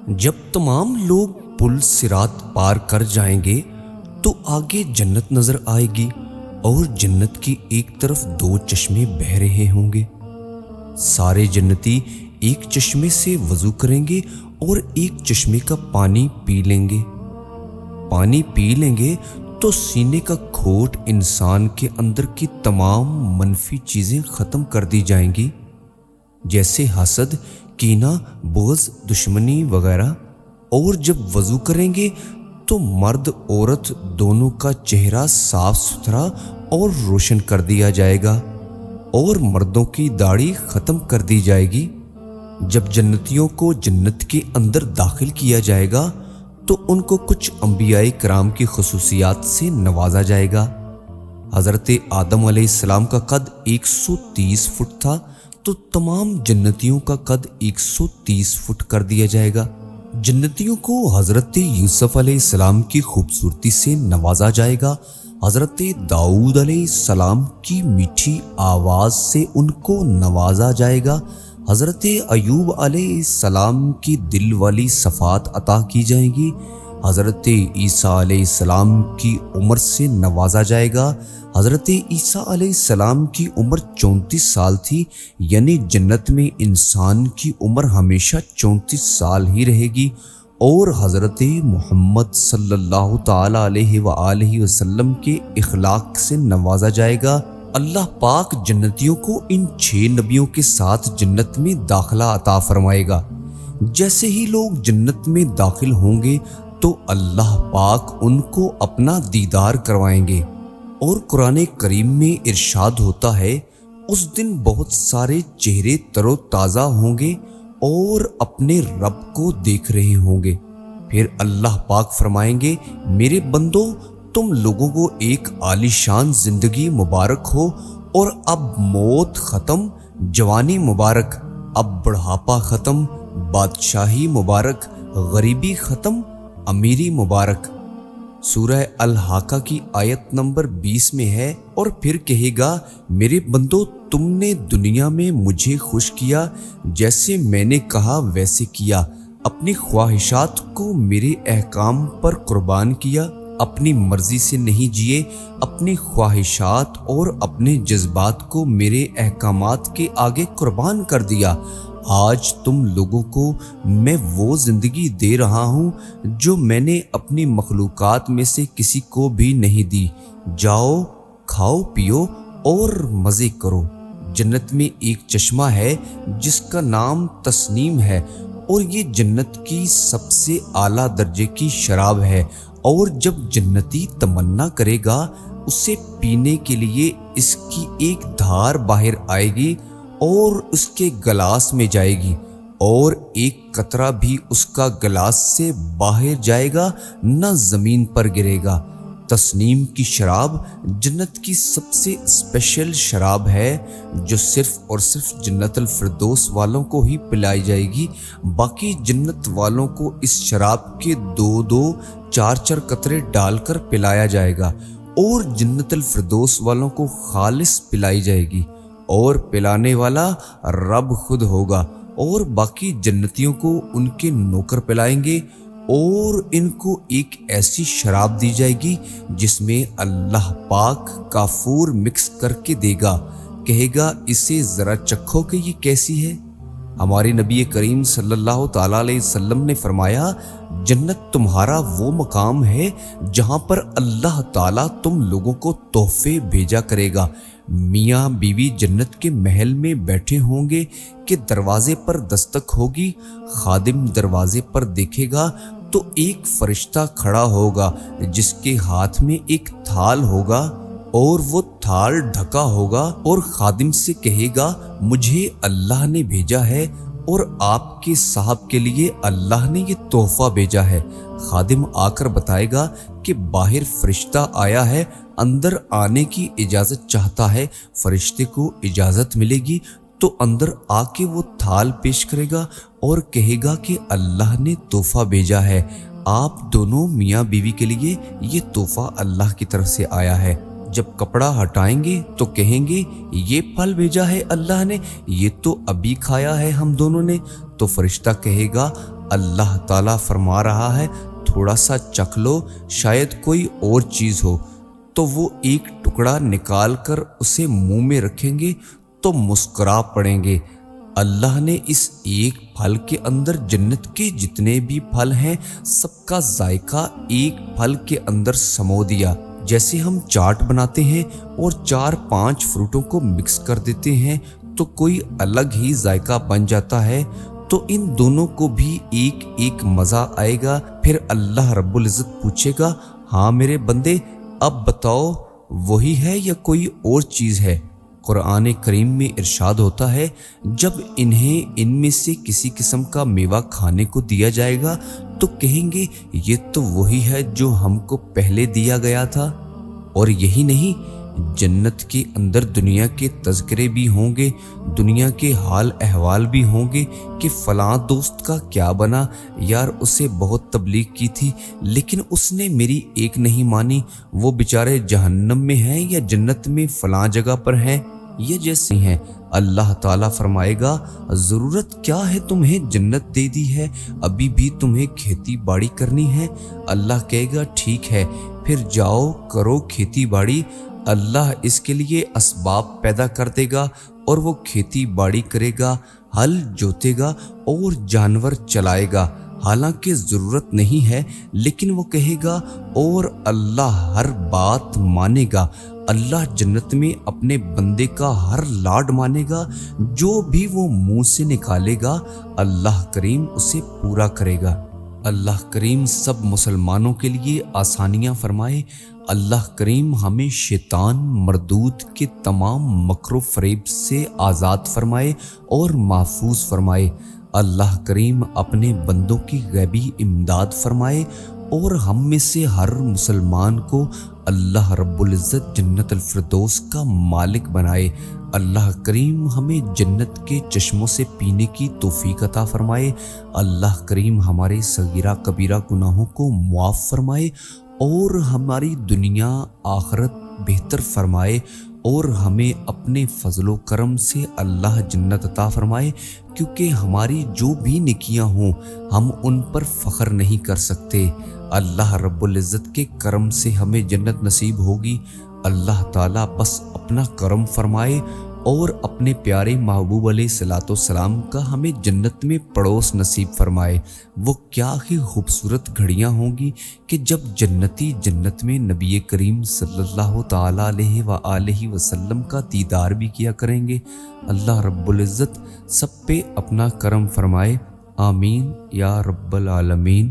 جب تمام لوگ پل صراط پار کر جائیں گے تو آگے جنت نظر آئے گی اور جنت کی ایک طرف دو چشمے بہہ رہے ہوں گے۔ سارے جنتی ایک چشمے سے وضو کریں گے اور ایک چشمے کا پانی پی لیں گے۔ پانی پی لیں گے تو سینے کا کھوٹ انسان کے اندر کی تمام منفی چیزیں ختم کر دی جائیں گی، جیسے حسد، کینہ، بغض، دشمنی وغیرہ۔ اور جب وضو کریں گے تو مرد عورت دونوں کا چہرہ صاف ستھرا اور روشن کر دیا جائے گا اور مردوں کی داڑھی ختم کر دی جائے گی۔ جب جنتیوں کو جنت کے اندر داخل کیا جائے گا تو ان کو کچھ انبیاء کرام کی خصوصیات سے نوازا جائے گا۔ حضرت آدم علیہ السلام کا قد 130 فٹ تھا تو تمام جنتیوں کا قد 130 فٹ کر دیا جائے گا۔ جنتیوں کو حضرت یوسف علیہ السلام کی خوبصورتی سے نوازا جائے گا۔ حضرت داؤد علیہ السلام کی میٹھی آواز سے ان کو نوازا جائے گا۔ حضرت ایوب علیہ السلام کی دل والی صفات عطا کی جائیں گی۔ حضرت عیسیٰ علیہ السلام کی عمر سے نوازا جائے گا۔ حضرت عیسیٰ علیہ السلام کی عمر 34 سال تھی، یعنی جنت میں انسان کی عمر ہمیشہ 34 سال ہی رہے گی۔ اور حضرت محمد صلی اللہ تعالی علیہ وآلہ وسلم کے اخلاق سے نوازا جائے گا۔ اللہ پاک جنتیوں کو ان 6 نبیوں کے ساتھ جنت میں داخلہ عطا فرمائے گا۔ جیسے ہی لوگ جنت میں داخل ہوں گے تو اللہ پاک ان کو اپنا دیدار کروائیں گے۔ اور قرآن کریم میں ارشاد ہوتا ہے، اس دن بہت سارے چہرے تر و تازہ ہوں گے اور اپنے رب کو دیکھ رہے ہوں گے۔ پھر اللہ پاک فرمائیں گے، میرے بندو، تم لوگوں کو ایک عالیشان زندگی مبارک ہو، اور اب موت ختم، جوانی مبارک، اب بڑھاپا ختم، بادشاہی مبارک، غریبی ختم، امیری مبارک۔ سورہ الحاقہ کی آیت نمبر 20 میں ہے، اور پھر کہے گا، میرے بندو، تم نے دنیا میں مجھے خوش کیا، جیسے میں نے کہا ویسے کیا، اپنی خواہشات کو میرے احکام پر قربان کیا، اپنی مرضی سے نہیں جیے، اپنی خواہشات اور اپنے جذبات کو میرے احکامات کے آگے قربان کر دیا۔ آج تم لوگوں کو میں وہ زندگی دے رہا ہوں جو میں نے اپنی مخلوقات میں سے کسی کو بھی نہیں دی۔ جاؤ، کھاؤ پیو اور مزے کرو۔ جنت میں ایک چشمہ ہے جس کا نام تسنیم ہے، اور یہ جنت کی سب سے اعلیٰ درجے کی شراب ہے، اور جب جنتی تمنا کرے گا اسے پینے کے لیے اس کی ایک دھار باہر آئے گی اور اس کے گلاس میں جائے گی، اور ایک قطرہ بھی اس کا گلاس سے باہر جائے گا نہ زمین پر گرے گا۔ تسنیم کی شراب جنت کی سب سے اسپیشل شراب ہے، جو صرف اور صرف جنت الفردوس والوں کو ہی پلائی جائے گی۔ باقی جنت والوں کو اس شراب کے 2 4 قطرے ڈال کر پلایا جائے گا، اور جنت الفردوس والوں کو خالص پلائی جائے گی، اور پلانے والا رب خود ہوگا، اور باقی جنتیوں کو ان کے نوکر پلائیں گے۔ اور ان کو ایک ایسی شراب دی جائے گی جس میں اللہ پاک کافور مکس کر کے دے گا، کہے گا اسے ذرا چکھو کہ یہ کیسی ہے۔ ہمارے نبی کریم صلی اللہ تعالیٰ علیہ وسلم نے فرمایا، جنت تمہارا وہ مقام ہے جہاں پر اللہ تعالیٰ تم لوگوں کو تحفے بھیجا کرے گا۔ میاں بیوی جنت کے محل میں بیٹھے ہوں گے کہ دروازے پر دستک ہوگی، خادم دروازے پر دیکھے گا تو ایک فرشتہ کھڑا ہوگا جس کے ہاتھ میں ایک تھال ہوگا، اور وہ تھال ڈھکا ہوگا، اور خادم سے کہے گا، مجھے اللہ نے بھیجا ہے اور آپ کے صاحب کے لیے اللہ نے یہ تحفہ بھیجا ہے۔ خادم آ کر بتائے گا کہ باہر فرشتہ آیا ہے، اندر آنے کی اجازت چاہتا ہے۔ فرشتے کو اجازت ملے گی تو اندر آ کے وہ تھال پیش کرے گا اور کہے گا کہ اللہ نے تحفہ بھیجا ہے، آپ دونوں میاں بیوی کے لیے یہ تحفہ اللہ کی طرف سے آیا ہے۔ جب کپڑا ہٹائیں گے تو کہیں گے، یہ پھل بھیجا ہے اللہ نے، یہ تو ابھی کھایا ہے ہم دونوں نے۔ تو فرشتہ کہے گا، اللہ تعالیٰ فرما رہا ہے تھوڑا سا چکھ لو، شاید کوئی اور چیز ہو، تو وہ ایک ٹکڑا نکال کر اسے منہ میں رکھیں گے تو مسکرا پڑیں گے۔ اللہ نے اس ایک پھل کے اندر جنت کے جتنے بھی پھل ہیں سب کا ذائقہ ایک پھل کے اندر سمو دیا۔ جیسے ہم چاٹ بناتے ہیں اور 4-5 فروٹوں کو مکس کر دیتے ہیں تو کوئی الگ ہی ذائقہ بن جاتا ہے، تو ان دونوں کو بھی ایک ایک مزہ آئے گا۔ پھر اللہ رب العزت پوچھے گا، ہاں میرے بندے اب بتاؤ وہی ہے یا کوئی اور چیز ہے؟ قرآن کریم میں ارشاد ہوتا ہے جب انہیں ان میں سے کسی قسم کا میوہ کھانے کو دیا جائے گا تو کہیں گے یہ تو وہی ہے جو ہم کو پہلے دیا گیا تھا۔ اور یہی نہیں، جنت کے اندر دنیا کے تذکرے بھی ہوں گے، دنیا کے حال احوال بھی ہوں گے کہ فلاں دوست کا کیا بنا، یار اسے بہت تبلیغ کی تھی لیکن اس نے میری ایک نہیں مانی، وہ بیچارے جہنم میں ہیں یا جنت میں فلاں جگہ پر ہیں، یہ جیسے ہیں۔ اللہ تعالیٰ فرمائے گا ضرورت کیا ہے تمہیں جنت دے دی ہے، ابھی بھی تمہیں کھیتی باڑی کرنی ہے؟ اللہ کہے گا ٹھیک ہے پھر جاؤ کرو کھیتی باڑی۔ اللہ اس کے لیے اسباب پیدا کر دے گا اور وہ کھیتی باڑی کرے گا، ہل جوتے گا اور جانور چلائے گا، حالانکہ ضرورت نہیں ہے، لیکن وہ کہے گا اور اللہ ہر بات مانے گا۔ اللہ جنت میں اپنے بندے کا ہر لاڈ مانے گا، جو بھی وہ منہ سے نکالے گا اللہ کریم اسے پورا کرے گا۔ اللہ کریم سب مسلمانوں کے لیے آسانیاں فرمائے۔ اللہ کریم ہمیں شیطان مردود کے تمام مکر و فریب سے آزاد فرمائے اور محفوظ فرمائے۔ اللہ کریم اپنے بندوں کی غیبی امداد فرمائے اور ہم میں سے ہر مسلمان کو اللہ رب العزت جنت الفردوس کا مالک بنائے۔ اللہ کریم ہمیں جنت کے چشموں سے پینے کی توفیق عطا فرمائے۔ اللہ کریم ہمارے صغیرہ کبیرہ گناہوں کو معاف فرمائے اور ہماری دنیا آخرت بہتر فرمائے، اور ہمیں اپنے فضل و کرم سے اللہ جنت عطا فرمائے، کیونکہ ہماری جو بھی نیکیاں ہوں ہم ان پر فخر نہیں کر سکتے۔ اللہ رب العزت کے کرم سے ہمیں جنت نصیب ہوگی۔ اللہ تعالیٰ بس اپنا کرم فرمائے اور اپنے پیارے محبوب علیہ الصلوۃ والسلام کا ہمیں جنت میں پڑوس نصیب فرمائے۔ وہ کیا ہی خوبصورت گھڑیاں ہوں گی کہ جب جنتی جنت میں نبی کریم صلی اللہ تعالیٰ علیہ وآلہ وسلم کا دیدار بھی کیا کریں گے۔ اللہ رب العزت سب پہ اپنا کرم فرمائے، آمین یا رب العالمین۔